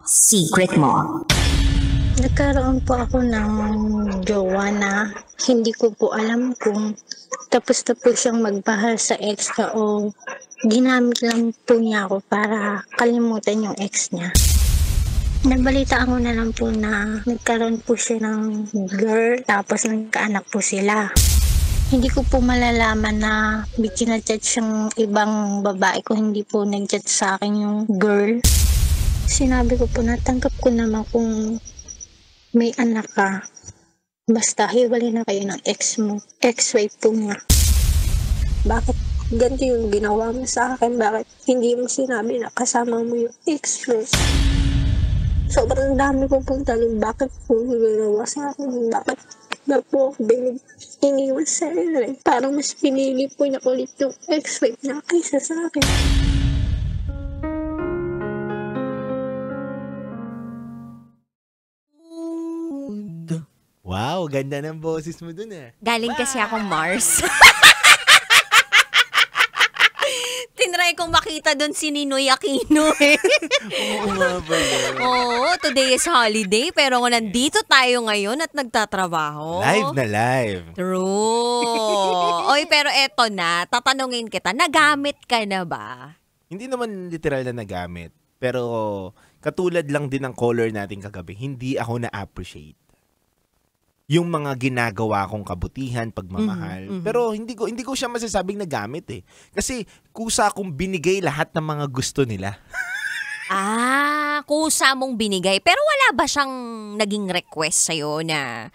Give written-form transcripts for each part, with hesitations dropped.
secret mo? Nagkaroon po ako ng jowa na hindi ko po alam kung tapos na po siyang magmahal sa ex niya o ginamit lang po niya ako para kalimutan yung ex niya. Nabalitaan ko na lang po na nagkaroon po siya ng girl tapos nagkaanak po sila. Hindi ko po malalaman na may kinachat siyang ibang babae ko, hindi po nag-chat sa akin yung girl. Sinabi ko po natanggap ko naman kung may anak ka. Basta hiwalay na kayo ng ex mo. Ex-wife po niya. Bakit ganito yung ginawa mo sa akin? Bakit hindi mo sinabi na kasama mo yung ex mo? Sobrang dami ko pong tanong. Bakit po ginawa sa akin? Bakit na po ako iniwan sa akin? Parang mas pinili po niya ulit yung ex-wife niya kaysa sa akin. Wow, ganda ng boses mo dun Galing kasi akong Mars. Tinry kong makita dun si Ninoy Aquino Oo nga pala. Oo, today is holiday pero nandito tayo ngayon at nagtatrabaho. Live na live. True. Oy, pero eto na, tatanungin kita, nagamit ka na ba? Hindi naman literal na nagamit. Pero katulad lang din ng color natin kagabi, hindi ako na-appreciate yung mga ginagawa kong kabutihan, pagmamahal. Pero hindi ko siya masasabing nagamit Kasi kusa akong binigay lahat ng mga gusto nila. Kusa mong binigay. Pero wala ba siyang naging request sa'yo na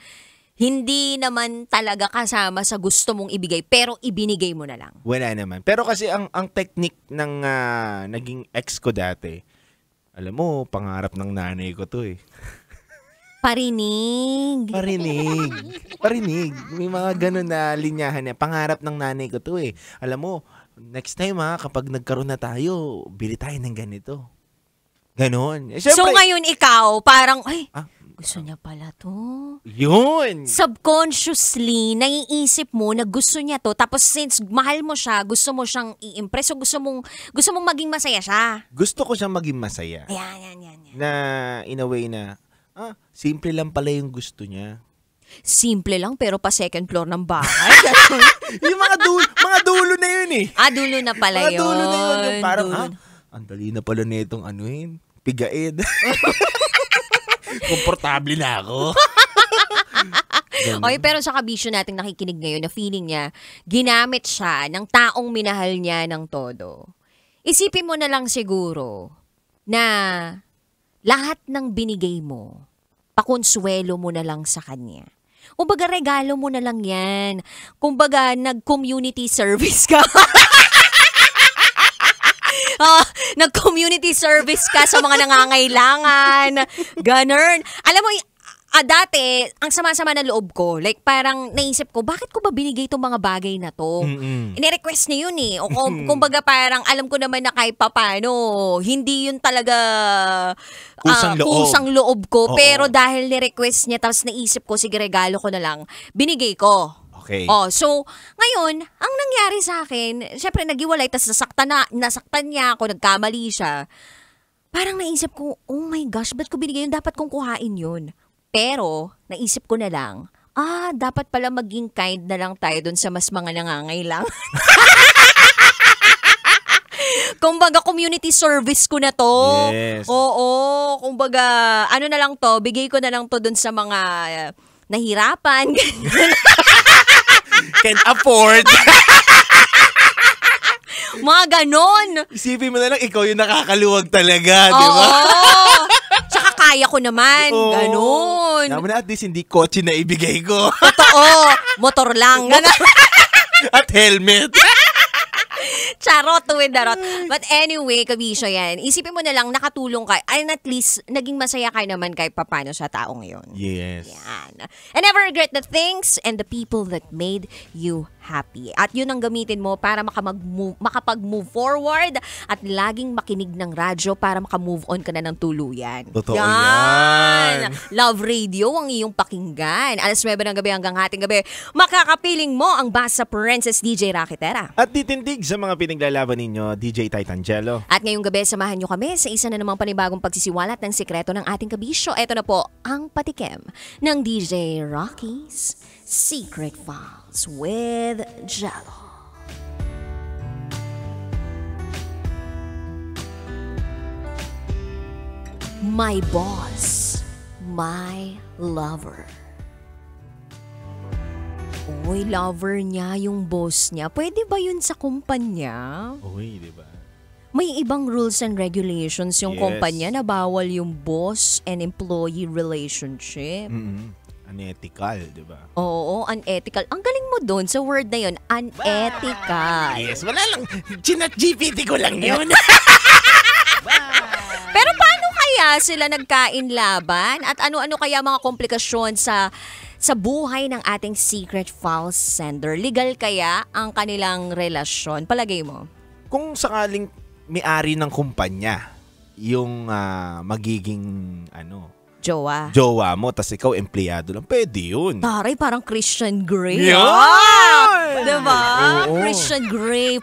hindi naman talaga kasama sa gusto mong ibigay pero ibinigay mo na lang? Wala naman. Pero kasi ang technique ng naging ex ko dati, alam mo, pangarap ng nanay ko to Parinig. May mga ganun na linyahan niya. Pangarap ng nanay ko to Alam mo, next time kapag nagkaroon na tayo, bili tayo ng ganito. Ganon. Siyempre, So ngayon ikaw, parang, gusto niya pala to. Yun! Subconsciously, naiisip mo na gusto niya to. Tapos since mahal mo siya, gusto mo siyang i-impress. So gusto mong maging masaya siya. Gusto ko siyang maging masaya. Yan. Na in a way na, simple lang pala yung gusto niya. Simple lang pero pa second floor ng bahay. Yung mga dulo na yun Dulo na pala mga yun. dulo na yun. Yung parang, ang dali na pala nitong pigain. Komportable na ako. Oy, pero sa kabisyo nating nakikinig ngayon na feeling niya, ginamit siya ng taong minahal niya ng todo. Isipin mo na lang siguro na lahat ng binigay mo, pakonsuelo mo na lang sa kanya. Kumbaga, regalo mo na lang yan. Kumbaga, nag-community service ka. Nag-community service ka sa mga nangangailangan. Ganun. Alam mo, dati, ang sama-sama ng loob ko, like parang naisip ko, bakit ko ba binigay itong mga bagay na to? Ini-request niya yun O kumbaga parang alam ko naman na kahit papano, hindi yun talaga kusang loob ko. Pero dahil ni-request niya, tapos naisip ko, sige regalo ko na lang, binigay ko. Okay. So, ngayon, ang nangyari sa akin, syempre nagiwalay, tapos nasaktan niya ako, nagkamali siya. Parang naisip ko, oh my gosh, ba't ko binigay yun? Dapat kong kuhain yun. Pero, naisip ko na lang, dapat pala maging kind na lang tayo dun sa mas mga nangangailangan. Kumbaga, community service ko na to. Yes. Oo, kumbaga, ano na lang to, bigay ko na lang to dun sa mga nahirapan. Can't afford. Mga ganon. Isipin mo na lang, ikaw yung nakakaluwag talaga, di ba? Oo. Tsaka kaya ko naman. Ganon. Naman na at least hindi kotse na ibigay ko. Totoo. Motor lang. At helmet. Charot to with darot. But anyway, kabisyo yan. Isipin mo na lang, nakatulong ka. And at least, naging masaya ka naman kahit papano sa taong yun. Yes. Yan. And never regret the things and the people that made you happy. At yun ang gamitin mo para makapag-move forward at laging makinig ng radyo para makamove on ka na ng tuluyan. Totoo yan. Love Radio ang iyong pakinggan. Alas 9 ng gabi hanggang hating gabi. Makakapiling mo ang Basta Princess DJ Rakitera. At titindig sa mga pinaglalaban ninyo, DJ Titangelo. At ngayong gabi, samahan nyo kami sa isa na namang panibagong pagsisiwalat ng sikreto ng ating kabisyo. Ito na po ang patikim ng DJ Rocky's Secret Files with Jello. My boss, my lover. Uy, lover niya yung boss niya. Pwede ba yun sa kumpanya? Uy, di ba? May ibang rules and regulations yung kumpanya na bawal yung boss and employee relationship. Unethical, di ba? Oo, unethical. Ang galing mo doon sa word na yun, unethical. Yes, wala lang. Chinat GPT ko lang yun. Pero paano kaya sila nagkain laban? At ano-ano kaya mga komplikasyon sa buhay ng ating secret files sender? Legal kaya ang kanilang relasyon? Palagay mo? Kung sakaling may-ari ng kumpanya, yung magiging jowa mo, tas ikaw empleyado lang, pwede yun. Taray, parang Christian Grey. Yeah! Diba? Oo. Christian Grey.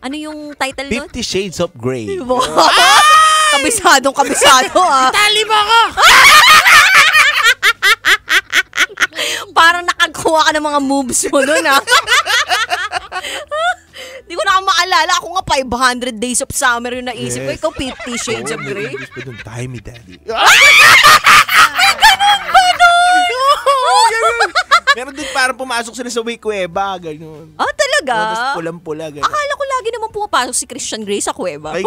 Ano yung title nun? 50 Shades of Grey. Diba? Kabisado Tali mo ako! Parang nakakuha ka ng mga moves mo doon, Di ko na maalala. Ako nga 500 Days of Summer yung naisip ko. Ikaw 50 Shades of Grey. Ganun tayo, mi daddy. Meron din parang pumasok sila sa Way Cueva, gano'n. Ah, talaga? Tapos pulang-pula, gano'n. Akala ko lagi naman pumapasok si Christian Grey sa kuweba. Ay,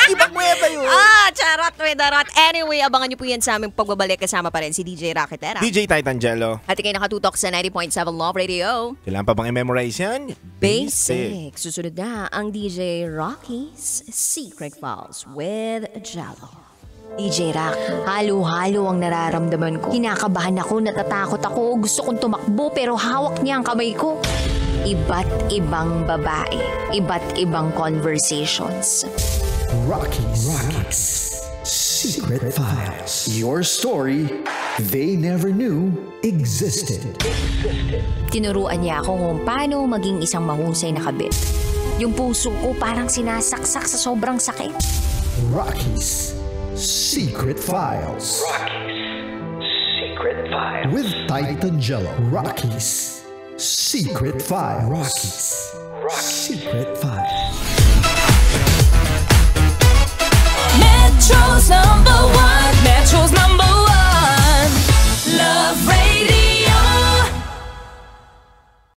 ibang kuweba yun. Charot with the rot. Anyway, abangan niyo po yan sa aming pagbabalik. Kasama pa rin si DJ Rakitera. DJ Titangelo. At ikay nakatutok sa 90.7 Love Radio. Kailangan pa bang i-memorize yan? Basic. Susunod na ang DJ Rocky's Secret Files with Jello. DJ Rock, halo-halo ang nararamdaman ko. Kinakabahan ako, natatakot ako, gusto kong tumakbo pero hawak niya ang kamay ko. Iba't ibang babae, iba't ibang conversations. Rocky's Secret Files. Your story they never knew existed. Tinuruan niya ako kung paano maging isang mahusay na kabit. Yung puso ko parang sinasaksak sa sobrang sakit. Rocky's Secret Files. Rocky's Secret Files. With Titangelo. Rocky's Secret Files. Rocky's Secret Files. Metro's number